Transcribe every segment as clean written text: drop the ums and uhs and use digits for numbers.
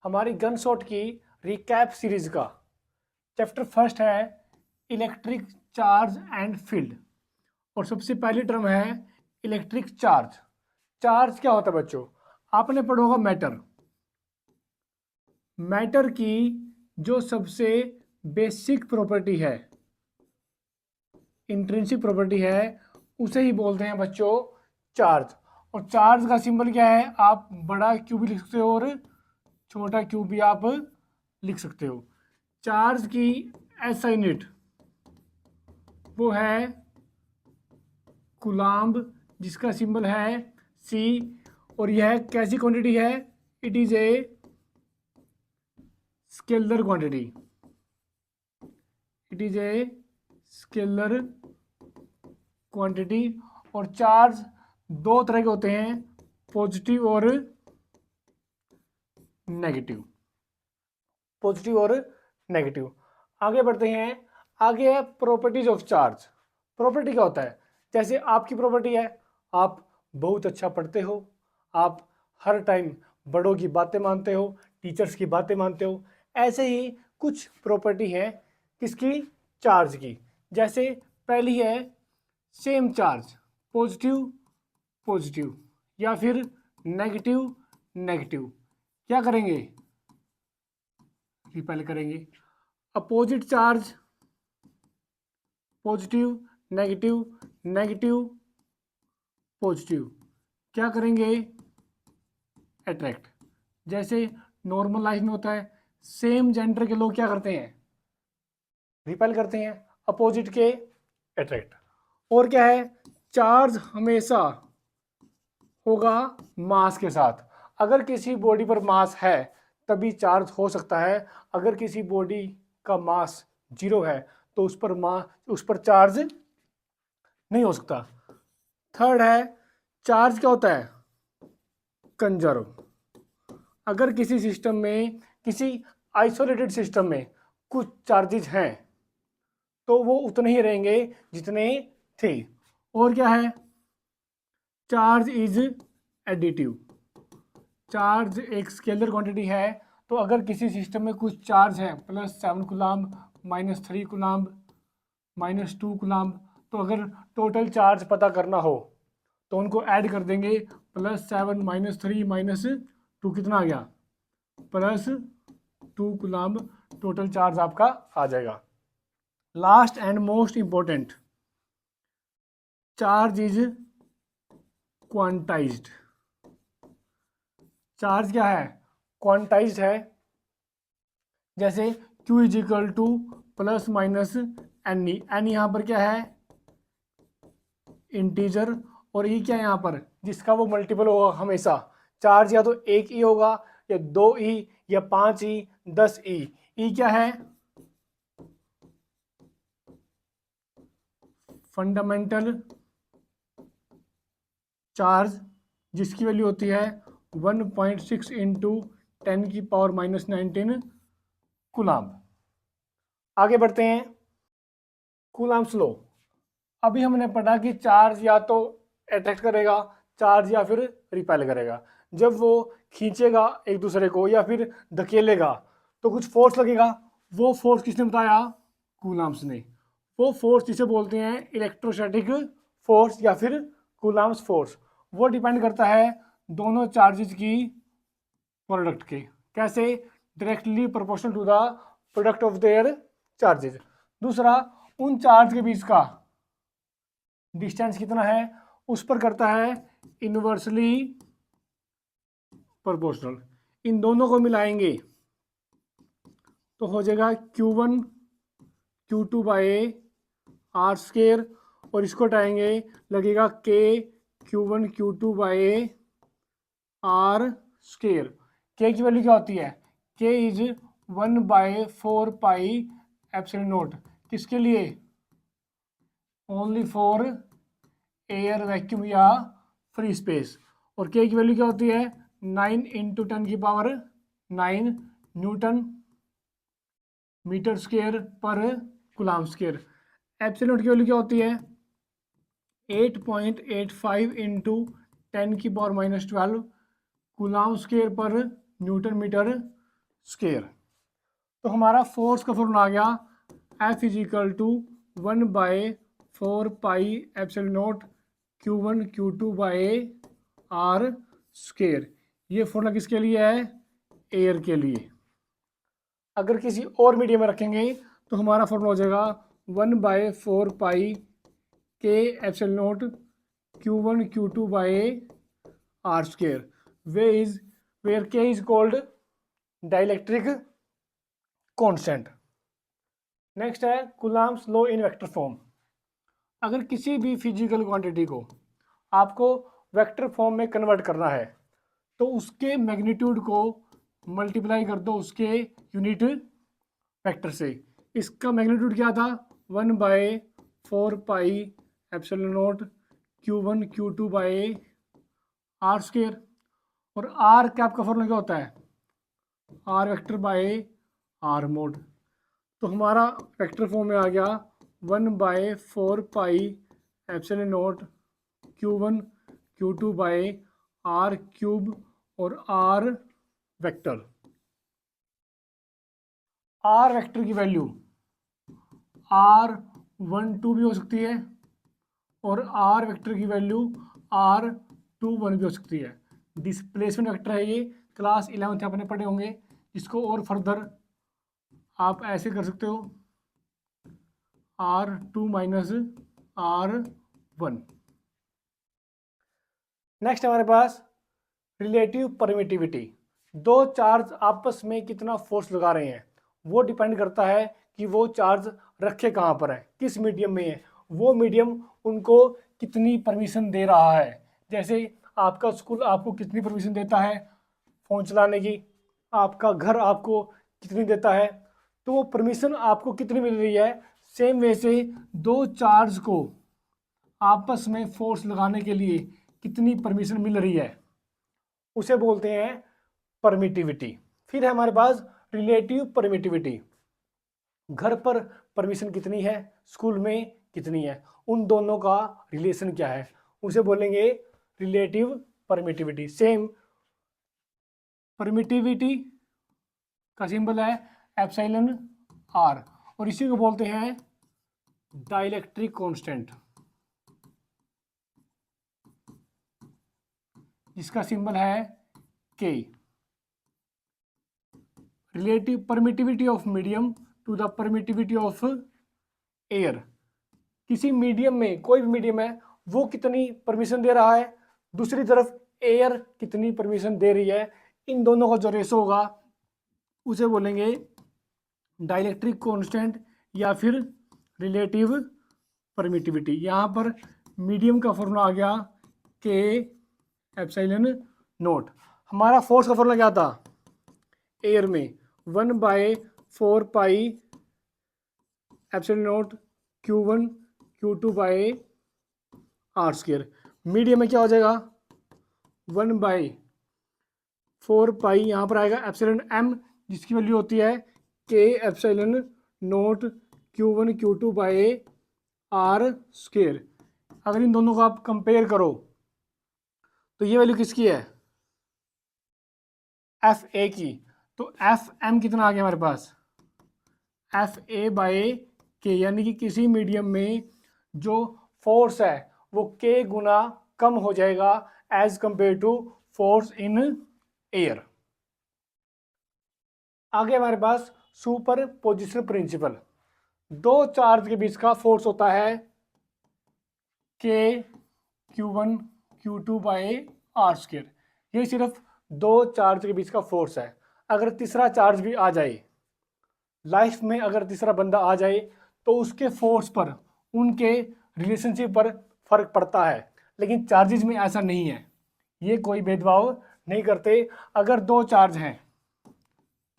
हमारी gun shot की recap series का चैप्टर फर्स्ट है इलेक्ट्रिक चार्ज एंड फील्ड। और सबसे पहली टर्म है इलेक्ट्रिक चार्ज। चार्ज क्या होता है बच्चों? आपने पढ़ा होगा मैटर। मैटर की जो सबसे बेसिक प्रॉपर्टी है, इंट्रिंसिक प्रॉपर्टी है, उसे ही बोलते हैं बच्चों चार्ज। और चार्ज का सिंबल क्या है? आप बड़ा क्यू भी लिख सकते हो और छोटा क्यू भी आप लिख सकते हो। चार्ज की एसआई यूनिट वो है कूलाम्ब, जिसका सिंबल है सी। और यह कैसी क्वांटिटी है? It is a scalar quantity. It is a scalar quantity. और चार्ज दो तरह के होते हैं, पॉजिटिव और नेगेटिव। पॉजिटिव और नेगेटिव। आगे बढ़ते हैं। आगे है प्रॉपर्टीज ऑफ चार्ज। प्रॉपर्टी क्या होता है? जैसे आपकी प्रॉपर्टी है, आप बहुत अच्छा पढ़ते हो, आप हर टाइम बड़ों की बातें मानते हो, टीचर्स की बातें मानते हो। ऐसे ही कुछ प्रॉपर्टी है किसकी? चार्ज की। जैसे पहली है सेम चार्ज, पॉजिटिव पॉजिटिव या फिर नेगेटिव नेगेटिव। क्या करेंगे? रिपेल करेंगे। Opposite charge, positive negative negative positive. क्या करेंगे? अट्रैक्ट। जैसे नॉर्मल लाइफ में होता है, सेम जेंडर के लोग क्या करते हैं? रिपेल करते हैं, अपोजिट के अट्रैक्ट। और क्या है? चार्ज हमेशा होगा मास के साथ। अगर किसी बॉडी पर मास है तभी चार्ज हो सकता है। अगर किसी बॉडी का मास 0 है तो उस पर चार्ज नहीं हो सकता। थर्ड है चार्ज क्या होता है? कंजर्व। अगर किसी सिस्टम में, किसी आइसोलेटेड सिस्टम में कुछ चार्जेज हैं तो वो उतने ही रहेंगे जितने थे। और क्या है? Charge is additive. चार्ज एक स्केलर क्वांटिटी है, तो अगर किसी सिस्टम में कुछ चार्ज है +7 कूलाम्ब, -3 कूलाम्ब, -2 कूलाम्ब, तो अगर टोटल चार्ज पता करना हो तो उनको ऐड कर देंगे। +7 -3 -2 कितना आ गया? +2 कूलाम्ब टोटल चार्ज आपका आ जाएगा। Last and most important, charge is quantized. Charge क्या है? क्वांटाइज्ड है। जैसे Q is equal to ±NE। N यहाँ पर क्या है? इंटीजर। और ई क्या है यहाँ पर? जिसका वो मल्टीपल होगा हमेशा। चार्ज या तो 1 E होगा, या 2 E, या 5 E, 10 E। ई क्या है? फंडामेंटल चार्ज, जिसकी वैल्यू होती है 1.6 इंटू 10⁻⁻19 कूलाम्ब। आगे बढ़ते हैं। कूलाम्ब्स लॉ। अभी हमने पढ़ा कि चार्ज या तो अट्रैक्ट करेगा, चार्ज या फिर रिपेल करेगा। जब वो खींचेगा एक दूसरे को या फिर धकेलेगा तो कुछ फोर्स लगेगा। वो फोर्स किसने बताया? कूलाम्ब्स ने। वो फोर्स जिसे बोलते हैं इलेक्ट्रोस्टैटिक फोर्स या फिर कूलाम्ब्स फोर्स। वो डिपेंड करता है दोनों चार्जेस की प्रोडक्ट के। कैसे? Directly proportional to the product of their charges. दूसरा, उन चार्ज के बीच का डिस्टेंस कितना है उस पर करता है इनवर्सली प्रोपोर्शनल। इन दोनों को मिलाएंगे तो हो जाएगा Q1 Q2 by r square. और इसको हटाएंगे, लगेगा K Q1 Q2 by r square. K की वैल्यू क्या होती है? K is 1/4 pi epsilon naught. किसके लिए? ओनली फॉर एयर, वैक्यूम या फ्री स्पेस। और K की वैल्यू क्या होती है? 9 × 10⁹ न्यूटन मीटर स्क्वायर पर कूलाम्ब स्क्वायर। एप्सिलॉन की वैल्यू क्या होती है? 8.85 × 10⁻⁻12 कूलाम्ब स्क्वायर पर न्यूटन मीटर स्क्वायर। तो हमारा फोर्स का फॉर्मूला आ गया F is equal to 1/4 pi epsilon naught Q1 Q2 by are square. ये फॉर्मूला किसके लिए है? एयर के लिए। अगर किसी और मीडियम में रखेंगे तो हमारा फॉर्मूला हो जाएगा 1/4 pi K epsilon naught Q1 Q2 by are square, where K is called dielectric constant. Next है Coulomb's law in vector form. अगर किसी भी फिजिकल क्वांटिटी को आपको वेक्टर फॉर्म में कन्वर्ट करना है तो उसके मैग्नीट्यूड को मल्टीप्लाई कर दो उसके यूनिट वेक्टर से। इसका मैग्नीट्यूड क्या था? 1/4 pi epsilon naught Q1 Q2 by are square. और आर कैप का फॉर्मूला क्या होता है? R vector by r mod. तो हमारा वेक्टर फॉर्म में आ गया 1/4 pi epsilon naught Q1 Q2 by r cube और आर वेक्टर। आर वेक्टर की वैल्यू R12 भी हो सकती है और आर वेक्टर की वैल्यू R21 भी हो सकती है। डिस्प्लेसमेंट वेक्टर है ये, क्लास 11th आपने पढ़े होंगे। इसको और फर्दर आप ऐसे कर सकते हो R2 माइनस R1। नेक्स्ट हमारे पास रिलेटिव परमिटिविटी। दो चार्ज आपस में कितना फोर्स लगा रहे हैं वो डिपेंड करता है कि वो चार्ज रखे कहाँ पर है, किस मीडियम में है, वो मीडियम उनको कितनी परमिशन दे रहा है। जैसे आपका स्कूल आपको कितनी परमिशन देता है फ़ोन चलाने की, आपका घर आपको कितनी देता है, तो वो परमिशन आपको कितनी मिल रही है। सेम वे से दो चार्ज को आपस में फोर्स लगाने के लिए कितनी परमिशन मिल रही है उसे बोलते हैं परमिटिविटी। फिर है हमारे पास रिलेटिव परमिटिविटी। घर पर परमिशन कितनी है, स्कूल में कितनी है, उन दोनों का रिलेशन क्या है उसे बोलेंगे रिलेटिव परमिटिविटी। सेम परमिटिविटी का सिंबल है एप्सिलॉन आर और इसी को बोलते हैं डाइलेक्ट्रिक कांस्टेंट, जिसका सिंबल है K. Relative permittivity of medium to the permittivity of air. किसी मीडियम में, कोई भी मीडियम है, वो कितनी परमिशन दे रहा है, दूसरी तरफ एयर कितनी परमिशन दे रही है, इन दोनों का जो रेशो होगा उसे बोलेंगे डाइलेक्ट्रिक कांस्टेंट या फिर रिलेटिव परमिटिविटी। यहाँ पर मीडियम का फॉर्मूला आ गया के एप्सिलॉन नॉट। हमारा फोर्स का फॉर्मूला क्या था एयर में? 1/4 pi epsilon naught Q1 Q2 by are square. Medium में क्या हो जाएगा? 1/4 पाई, यहाँ पर आएगा एप्सिलॉन m, जिसकी वैल्यू होती है K epsilon naught Q1 Q2 by are square. अगर इन दोनों को आप कंपेयर करो तो ये वैल्यू किसकी है? एफ ए की। तो एफ एम कितना आ गया हमारे पास? एफ ए बाई के, यानी कि किसी मीडियम में जो फोर्स है वो के गुना कम हो जाएगा as compare to force in air. आगे हमारे पास सुपर पोजिशन प्रिंसिपल। दो चार्ज के बीच का फोर्स होता है के Q1 Q2 by are square. ये सिर्फ दो चार्ज के बीच का फोर्स है। अगर तीसरा चार्ज भी आ जाए, लाइफ में अगर तीसरा बंदा आ जाए तो उसके फोर्स पर, उनके रिलेशनशिप पर फर्क पड़ता है, लेकिन चार्जेस में ऐसा नहीं है। ये कोई भेदभाव नहीं करते। अगर दो चार्ज हैं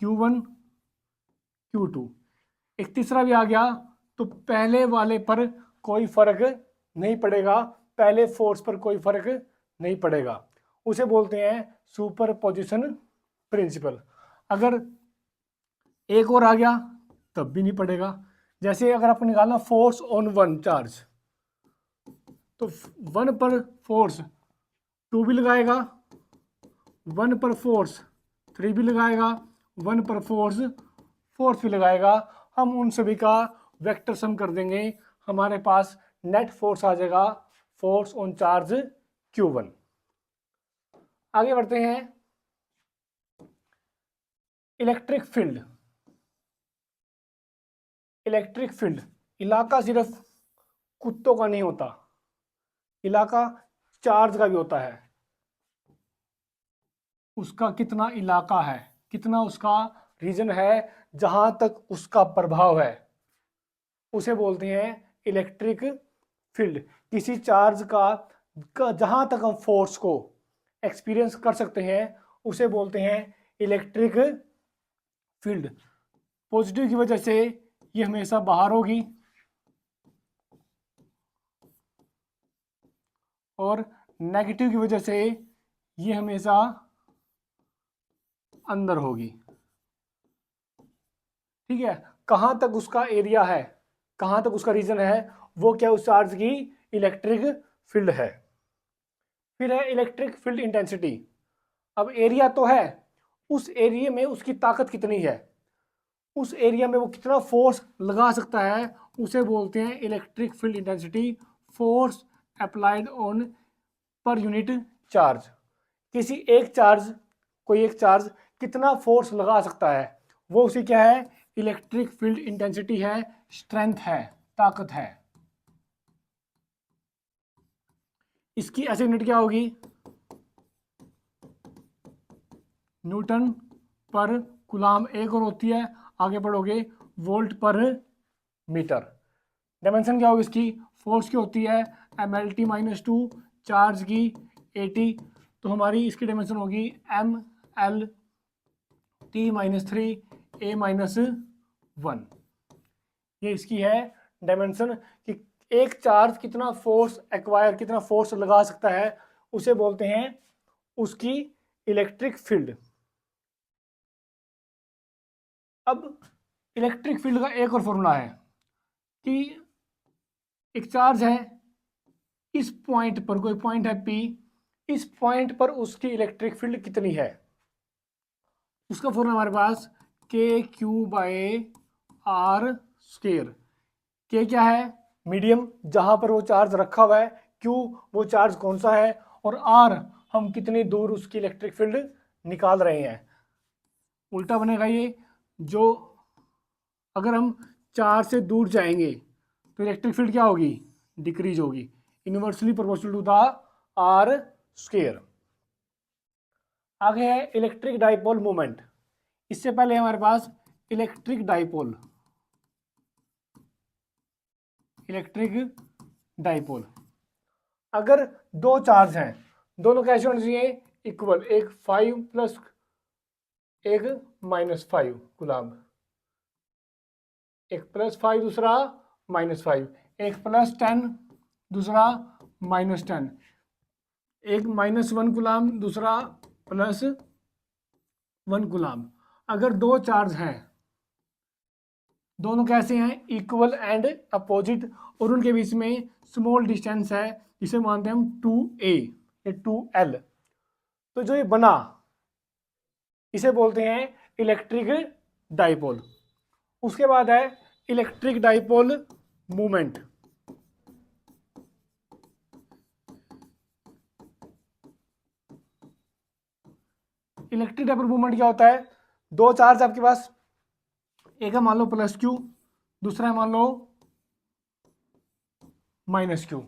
Q1 Q2, एक तीसरा भी आ गया तो पहले वाले पर कोई फर्क नहीं पड़ेगा, पहले फोर्स पर कोई फर्क नहीं पड़ेगा। उसे बोलते हैं सुपर पोजिशन प्रिंसिपल। अगर एक और आ गया तब भी नहीं पड़ेगा। जैसे अगर आपको निकालना फोर्स ऑन वन चार्ज, तो वन पर फोर्स 2 भी लगाएगा, वन पर फोर्स 3 भी लगाएगा 1 पर फोर्स भी लगाएगा, हम उन सभी का वेक्टर सम कर देंगे, हमारे पास नेट फोर्स आ जाएगा फोर्स ऑन चार्ज Q1। आगे बढ़ते हैं। Electric field. इलेक्ट्रिक फील्ड इलाका सिर्फ कुत्तों का नहीं होता, इलाका चार्ज का भी होता है। उसका कितना इलाका है, कितना उसका रीजन है जहां तक उसका प्रभाव है, उसे बोलते हैं इलेक्ट्रिक फील्ड। किसी चार्ज का जहां तक हम फोर्स को एक्सपीरियंस कर सकते हैं उसे बोलते हैं इलेक्ट्रिक फील्ड। पॉजिटिव की वजह से ये हमेशा बाहर होगी और नेगेटिव की वजह से ये हमेशा अंदर होगी। ठीक है, कहां तक उसका एरिया है, कहां तक उसका रीजन है, वो क्या उस चार्ज की इलेक्ट्रिक फील्ड है। फिर है इलेक्ट्रिक फील्ड इंटेंसिटी। अब एरिया तो है, उस एरिया में उसकी ताकत कितनी है, उस एरिया में वो कितना फोर्स लगा सकता है, उसे बोलते हैं electric field intensity. Force applied on per unit charge. किसी एक चार्ज, कोई एक चार्ज कितना फोर्स लगा सकता है, वो उसे क्या है, इलेक्ट्रिक फील्ड इंटेंसिटी है, स्ट्रेंथ है, ताकत है। इसकी ऐसे यूनिट क्या होगी, न्यूटन पर कूलाम एक और होती है, आगे बढ़ोगे वोल्ट पर मीटर। डायमेंशन क्या होगी इसकी, फोर्स की होती है mlt-2, चार्ज की 80, तो हमारी इसकी डायमेंशन होगी mlt-3 a-1। ये इसकी है डायमेंशन कि एक चार्ज कितना फोर्स एक्वायर, कितना फोर्स लगा सकता है, उसे बोलते हैं उसकी इलेक्ट्रिक फील्ड। अब इलेक्ट्रिक फील्ड का एक और फॉर्मूला है कि एक चार्ज है, इस पॉइंट पर, कोई पॉइंट है P, इस पॉइंट पर उसकी इलेक्ट्रिक फील्ड कितनी है, उसका फॉर्मूला हमारे पास KQ/R²। के क्या है, मीडियम जहां पर वो चार्ज रखा हुआ है, Q वो चार्ज कौन सा है, और R हम कितनी दूर उसकी इलेक्ट्रिक फील्ड निकाल रहे हैं। उल्टा बनेगा ये, जो अगर हम चार्ज से दूर जाएंगे तो इलेक्ट्रिक फील्ड क्या होगी, डिक्रीज होगी, inversely proportional to the R²। आगे है इलेक्ट्रिक डाइपोल मोमेंट। इससे पहले हमारे पास इलेक्ट्रिक डाइपोल, इलेक्ट्रिक डाइपोल, अगर दो चार्ज हैं, दोनों कैसे होने चाहिए, इक्वल, एक 5 प्लस एक -5 कूलाम, एक +5 दूसरा -5, एक +10 दूसरा -10, एक -1 कूलाम दूसरा +1 कूलाम। अगर दो चार्ज हैं, दोनों कैसे हैं, इक्वल एंड अपोजिट, और उनके बीच में स्मॉल डिस्टेंस है जिसे मानते हैं हम 2a या 2l, तो जो ये बना इसे बोलते हैं इलेक्ट्रिक डाइपोल। उसके बाद है electric dipole movement. Electric dipole movement क्या होता है, दो चार्ज आपके पास, एक है मान लो +Q, दूसरा है मान लो -Q,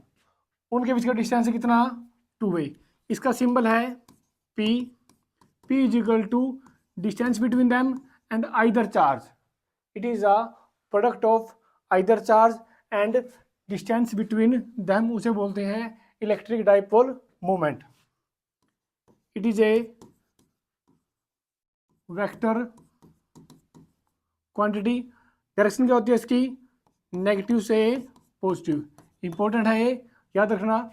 उनके बीच का डिस्टेंस है कितना, 2a। इसका सिंबल है P, P is equal to distance between them and either charge, it is a product of either charge and distance between them, उसे बोलते हैं electric dipole moment. It is a vector quantity. Direction क्या होती है इसकी, negative से positive, important है ये, याद रखना।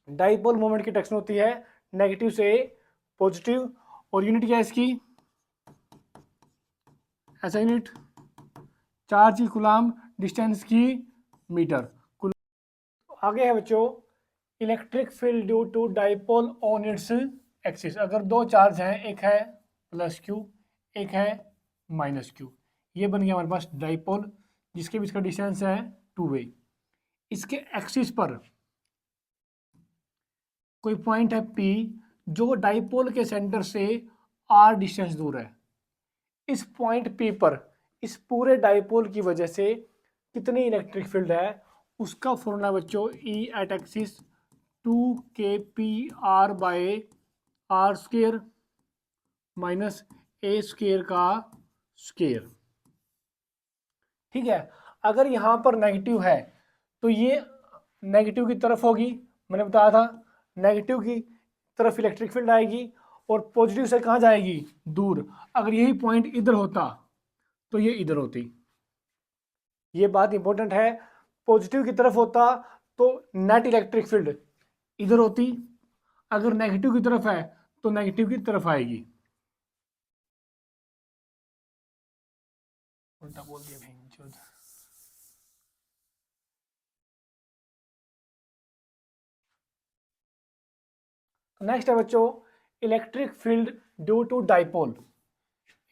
डाइपोल मोमेंट की डायरेक्शन होती है नेगेटिव से पॉजिटिव, और यूनिट क्या है इसकी, ऐसा यूनिट, चार्ज की कूलाम, डिस्टेंस की मीटर। आगे है बच्चों electric field due to dipole on its axis. अगर दो चार्ज हैं, एक है +Q, एक है -q। ये बन गया हमारे पास डाइपोल जिसके बीच का डिस्टेंस है 2a। इसके एक्सिस पर कोई पॉइंट है P जो डाइपोल के सेंटर से r डिस्टेंस दूर है। इस पॉइंट P पर इस पूरे डाइपोल की वजह से कितनी इलेक्ट्रिक फील्ड है उसका फॉर्मूला बच्चों E at axis 2kpr by r square minus a square का स्क्वायर। ठीक है, अगर यहाँ पर नेगेटिव है तो ये नेगेटिव की तरफ होगी, मैंने बताया था नेगेटिव की तरफ इलेक्ट्रिक फील्ड आएगी और पॉजिटिव से कहाँ जाएगी, दूर। अगर यही पॉइंट इधर होता तो ये इधर होती। ये बात इंपॉर्टेंट है, पॉजिटिव की तरफ होता तो नेट इलेक्ट्रिक फील्ड इधर होती, अगर नेगेटिव की तरफ है तो नेगेटिव की तरफ आएगी। उल्टा बोल दिया भाई। नेक्स्ट है बच्चों electric field due to dipole.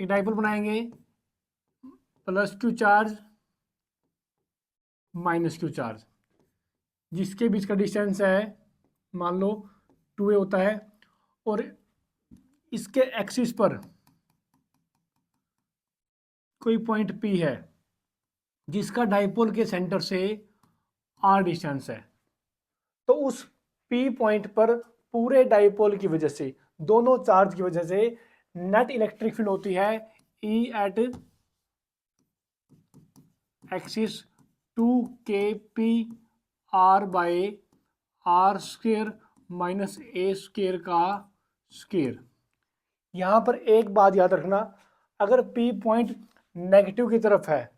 एक डाइपोल बनाएंगे, +q चार्ज -q चार्ज, जिसके बीच का डिस्टेंस है मान लो 2a होता है, और इसके एक्सिस पर कोई पॉइंट P है जिसका डाइपोल के सेंटर से r डिस्टेंस है। तो उस P पॉइंट पर पूरे डाइपोल की वजह से, दोनों चार्ज की वजह से नेट इलेक्ट्रिक फील्ड होती है E at axis 2kpr by r square minus a square का स्क्वायर। यहाँ पर एक बात याद रखना, अगर P पॉइंट नेगेटिव की तरफ है,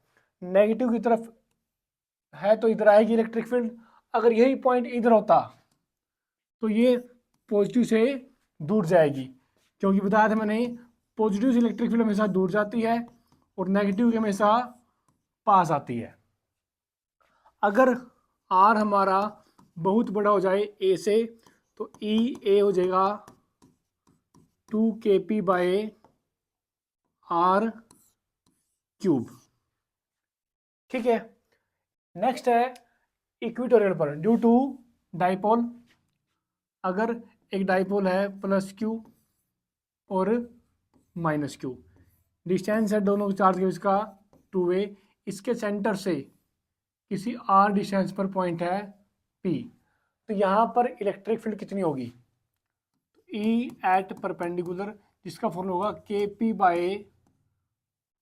नेगेटिव की तरफ है तो इधर आएगी इलेक्ट्रिक फील्ड। अगर यही पॉइंट इधर होता तो ये पॉजिटिव से दूर जाएगी, क्योंकि बताया था मैंने पॉजिटिव से इलेक्ट्रिक फील्ड हमेशा दूर जाती है और नेगेटिव की हमेशा पास आती है। अगर r हमारा बहुत बड़ा हो जाए a से तो E हो जाएगा 2kp बाय r क्यूब। ठीक है, नेक्स्ट है इक्विटोरियल पर ड्यू टू डाइपोल। अगर एक डाइपोल है +q और -q, डिस्टेंस है दोनों चार्ज के बीच का 2a, इसके सेंटर से किसी r डिस्टेंस पर पॉइंट है P, तो यहाँ पर इलेक्ट्रिक फील्ड कितनी होगी, E एट परपेंडिकुलर, जिसका फॉर्मूला होगा kp by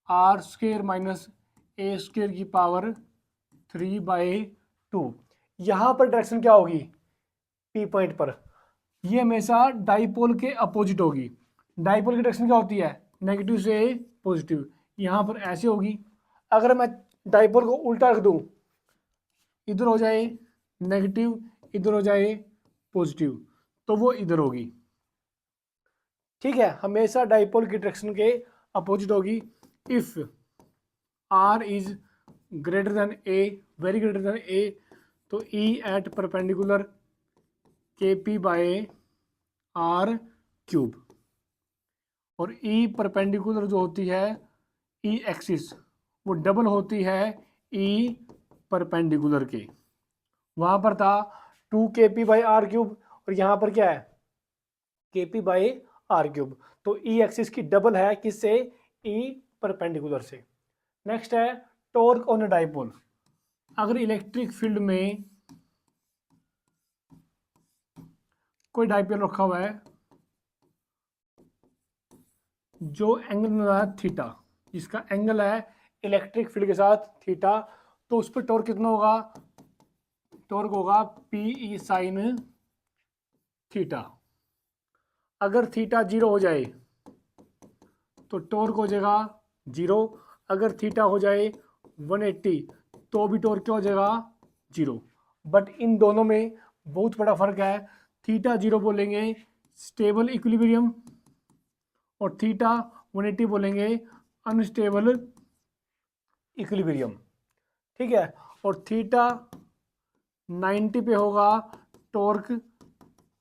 r square minus a square की पावर 3/2। यहाँ पर डायरेक्शन क्या होगी P पॉइंट पर, ये हमेशा डाइपोल के अपोजिट होगी। डाइपोल की डायरेक्शन क्या होती है, नेगेटिव से पॉजिटिव, यहाँ पर ऐसे होगी। अगर मैं डाइपोल को उल्टा रख दूँ, इधर हो जाए नेगेटिव, इधर हो जाए पॉजिटिव, तो वो इधर होगी। ठीक है, हमेशा डाइपोल की डायरेक्शन के अपोजिट होगी। If r is greater than a, very greater than a, तो E at perpendicular kp by r cube, और E परपेंडिकुलर जो होती है E एक्सिस वो डबल होती है E परपेंडिकुलर के। वहाँ पर था 2kp बाई आर क्यूब और यहाँ पर क्या है kp बाई आर क्यूब, तो E एक्सिस की डबल है किससे, E परपेंडिकुलर से। नेक्स्ट है टॉर्क ऑन डाइपोल। अगर इलेक्ट्रिक फील्ड में कोई डाइपोल रखा हुआ है जो एंगल में है थीटा, जिसका एंगल है इलेक्ट्रिक फील्ड के साथ थीटा, तो उस पर टॉर्क कितना होगा, टॉर्क होगा PE साइन थीटा। अगर थीटा 0 हो जाए तो टॉर्क हो जाएगा 0, अगर थीटा हो जाए 180 तो भी टॉर्क क्या हो जाएगा 0। बट इन दोनों में बहुत बड़ा फर्क है, थीटा 0 बोलेंगे स्टेबल इक्विलिब्रियम और थीटा 180 बोलेंगे अनस्टेबल इक्विलिब्रियम। ठीक है, और थीटा 90 पे होगा टॉर्क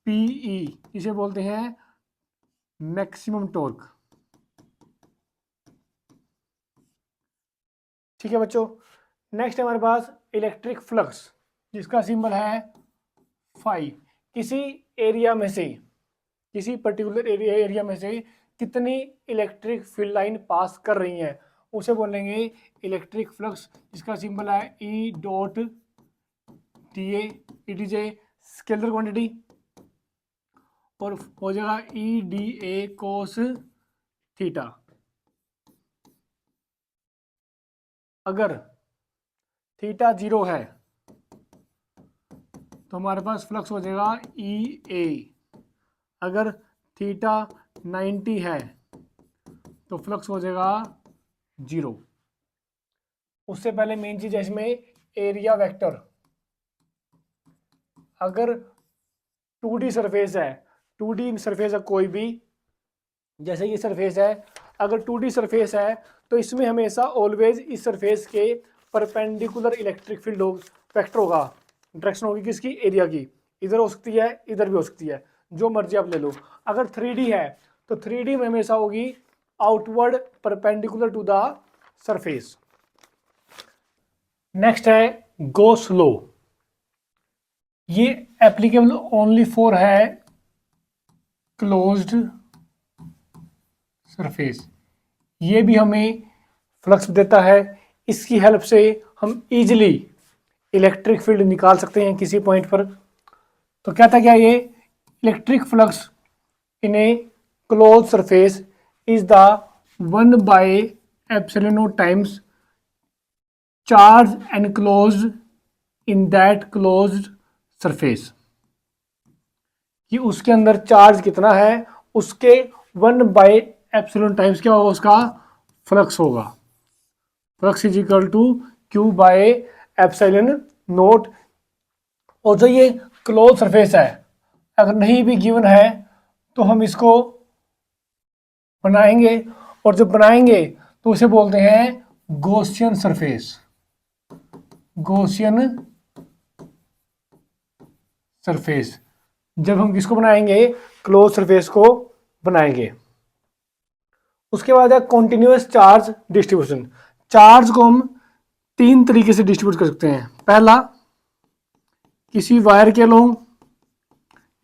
PE, इसे बोलते हैं मैक्सिमम टॉर्क। ठीक है बच्चों, नेक्स्ट है हमारे पास इलेक्ट्रिक फ्लक्स, जिसका सिंबल है फाई। किसी एरिया में से, किसी पर्टिकुलर एरिया में से कितनी इलेक्ट्रिक फील्ड लाइन पास कर रही हैं, उसे बोलेंगे इलेक्ट्रिक फ्लक्स, जिसका सिंबल है E dot T A. It is a scalar quantity और हो जाएगा E D A cos theta. अगर थीटा 0 है तो हमारे पास फ्लक्स हो जाएगा ई ए। अगर थीटा 90 है तो फ्लक्स हो जाएगा 0। उससे पहले मेन चीज है इसमें एरिया वेक्टर। अगर 2D सरफेस है, 2D सरफेस है कोई भी, जैसे ये सरफेस है, अगर 2D सरफेस है तो इसमें हमेशा ऑलवेज इस सरफेस के परपेंडिकुलर इलेक्ट्रिक फील्ड वेक्टर होगा, डायरेक्शन होगी किसकी, एरिया की। इधर हो सकती है, इधर भी हो सकती है, जो मर्जी आप ले लो। अगर 3D है तो 3D में हमेशा होगी outward perpendicular to the surface. Next है गॉस लॉ। ये एप्लीकेबल ओनली फॉर है क्लोज्ड सरफेस। ये भी हमें फ्लक्स देता है। इसकी हेल्प से हम इजीली इलेक्ट्रिक फील्ड निकाल सकते हैं किसी पॉइंट पर। तो क्या था, क्या ये electric flux in a close surface is the 1/ε0 times charge enclosed in that closed surface. कि उसके अंदर चार्ज कितना है, उसके 1/ε टाइम्स क्या होगा, उसका फ्लक्स होगा। Flux is equal to Q/ε0। और जो ये क्लोज सरफेस है, अगर नहीं भी गिवन है तो हम इसको बनाएंगे, और जब बनाएंगे तो उसे बोलते हैं गॉसियन सरफेस। गॉसियन सरफेस जब हम किसको बनाएंगे, क्लोज सरफेस को बनाएंगे। उसके बाद है कॉन्टिन्यूअस चार्ज डिस्ट्रीब्यूशन। चार्ज को हम 3 तरीके से डिस्ट्रीब्यूट कर सकते हैं। पहला, किसी वायर के अलोंग,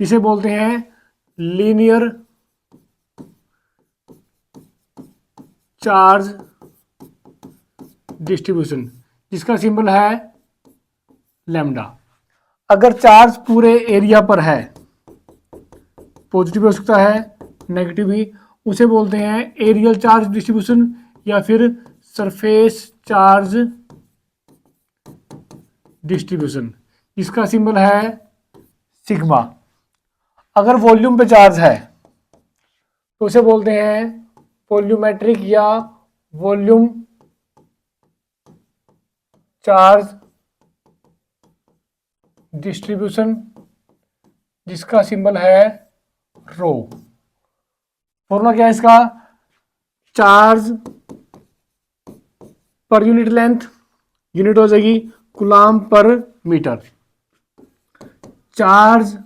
जिसे बोलते हैं लीनियर चार्ज डिस्ट्रीब्यूशन, जिसका सिंबल है लैम्डा। अगर चार्ज पूरे एरिया पर है, पॉजिटिव हो सकता है, नेगेटिव भी, उसे बोलते हैं एरियल चार्ज डिस्ट्रीब्यूशन या फिर सरफेस चार्ज डिस्ट्रीब्यूशन, जिसका सिंबल है सिग्मा। अगर वॉल्यूम पे चार्ज है तो उसे बोलते हैं वॉल्यूमेट्रिक या वॉल्यूम चार्ज डिस्ट्रीब्यूशन, जिसका सिंबल है रो। फॉर्मूला क्या है इसका, charge per unit length, unit हो जाएगी coulomb per metre. Charge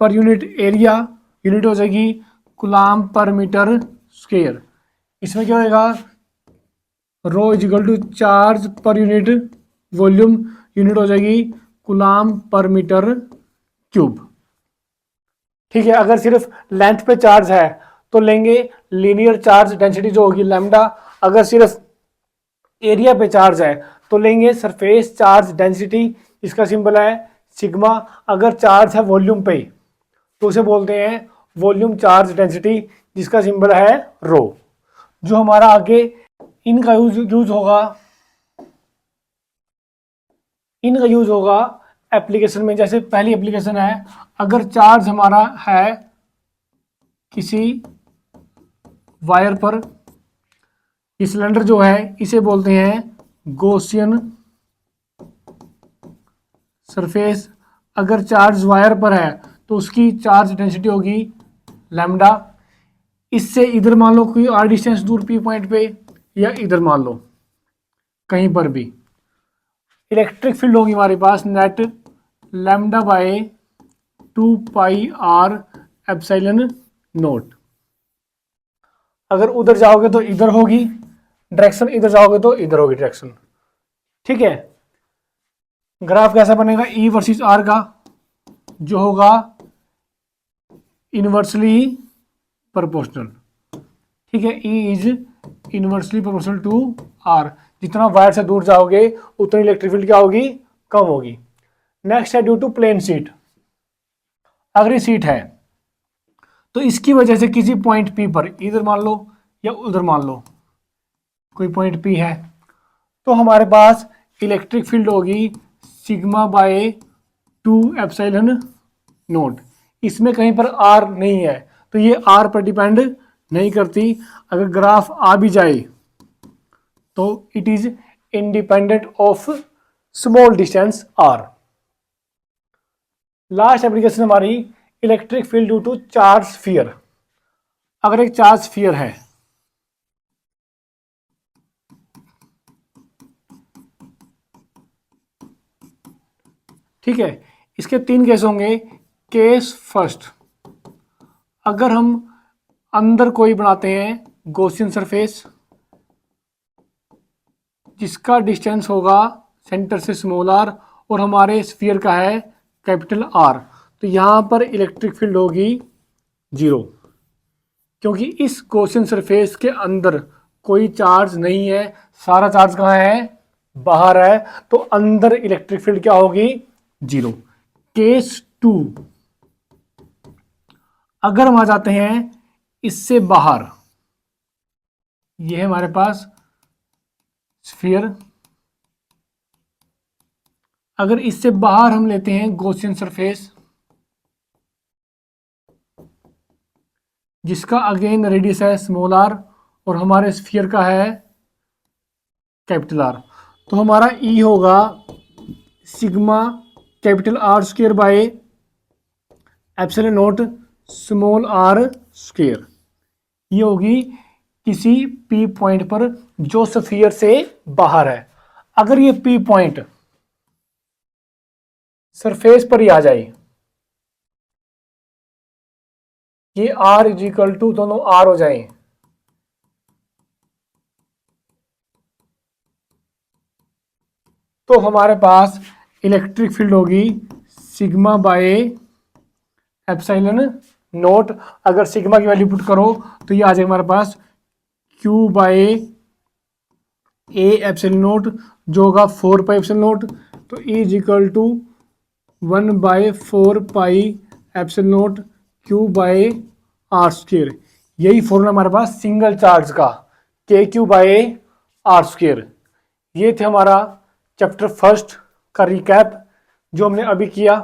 per unit area, unit हो जाएगी कूलाम पर मीटर स्क्वायर। इसमें क्या होगा, rho is equal to charge per unit volume, unit हो जाएगी कूलाम पर मीटर क्यूब। ठीक है, अगर सिर्फ लेंथ पे चार्ज है तो लेंगे लीनियर चार्ज डेंसिटी जो होगी लैम्डा। अगर सिर्फ एरिया पे चार्ज है तो लेंगे सरफेस चार्ज डेंसिटी, इसका सिंबल है सिग्मा। अगर चार्ज है वॉल्यूम पे तो उसे बोलते हैं वॉल्यूम चार्ज डेंसिटी, जिसका सिंबल है रो। जो हमारा आगे इनका यूज होगा एप्लीकेशन में। जैसे पहली एप्लीकेशन है, अगर चार्ज हमारा है किसी वायर पर, ये सिलेंडर जो है इसे बोलते हैं गॉसियन सरफेस। अगर चार्ज वायर पर है तो उसकी चार्ज डेंसिटी होगी लैम्डा। इससे इधर मान लो कोई आर डिस्टेंस दूर पी पॉइंट पे, या इधर मान लो कहीं पर भी, इलेक्ट्रिक फील्ड होगी हमारे पास नेट लैम्डा बाय 2πr/ε0। अगर उधर जाओगे तो इधर होगी डायरेक्शन, इधर जाओगे तो इधर होगी डायरेक्शन। ठीक है। ग्राफ कैसा बनेगा, ई वर्सेस आर का, जो होगा इनवर्सली प्रोपोर्शनल। ठीक है, E is inversely proportional to r. जितना वायर से दूर जाओगे उतनी इलेक्ट्रिक फील्ड क्या होगी, कम होगी। नेक्स्ट है ड्यू टू प्लेन शीट। अगर ये सीट है तो इसकी वजह से किसी पॉइंट पी पर, इधर मान लो या उधर मान लो, कोई पॉइंट पी है, तो हमारे पास इलेक्ट्रिक फील्ड होगी सिग्मा बाय 2 एप्सिलॉन नोट। इसमें कहीं पर आर नहीं है तो ये आर पर डिपेंड नहीं करती। अगर ग्राफ आ भी जाए तो it is independent of small distance R. Last application हमारी electric field due to charge sphere. अगर एक चार्ज स्फीयर है, ठीक है, इसके 3 केस होंगे। केस फर्स्ट, अगर हम अंदर कोई बनाते हैं गॉसियन सरफेस जिसका डिस्टेंस होगा सेंटर से स्मॉल आर और हमारे स्फीयर का है कैपिटल आर, तो यहाँ पर इलेक्ट्रिक फील्ड होगी 0, क्योंकि इस गॉसियन सरफेस के अंदर कोई चार्ज नहीं है, सारा चार्ज कहाँ है, बाहर है, तो अंदर इलेक्ट्रिक फील्ड क्या होगी, 0। केस 2, अगर हम आ जाते हैं इससे बाहर, ये है हमारे पास स्फीयर, अगर इससे बाहर हम लेते हैं गॉसियन सरफेस जिसका अगेन रेडियस है स्मॉल आर और हमारे स्फीयर का है कैपिटल आर, तो हमारा ई होगा sigma capital r square by epsilon naught small r square. ये होगी किसी पी पॉइंट पर जो स्फीयर से बाहर है। अगर ये पी पॉइंट सरफेस पर ही आ जाए, ये आर इज इक्वल टू दोनों आर हो जाए, तो हमारे पास इलेक्ट्रिक फील्ड होगी सिग्मा बाय एप्सिलॉन नोट। अगर सिग्मा की वैल्यू पुट करो तो ये आ जाएगा हमारे पास Q by A epsilon naught जो होगा 4 पाई एप्सिलॉन नोट, तो E is equal to 1/4 pi epsilon naught Q by R square. यही फॉर्मूला हमारे पास सिंगल चार्ज का, के क्यू बाय आर स्क्वायर। ये थे हमारा चैप्टर फर्स्ट का रिकैप जो हमने अभी किया।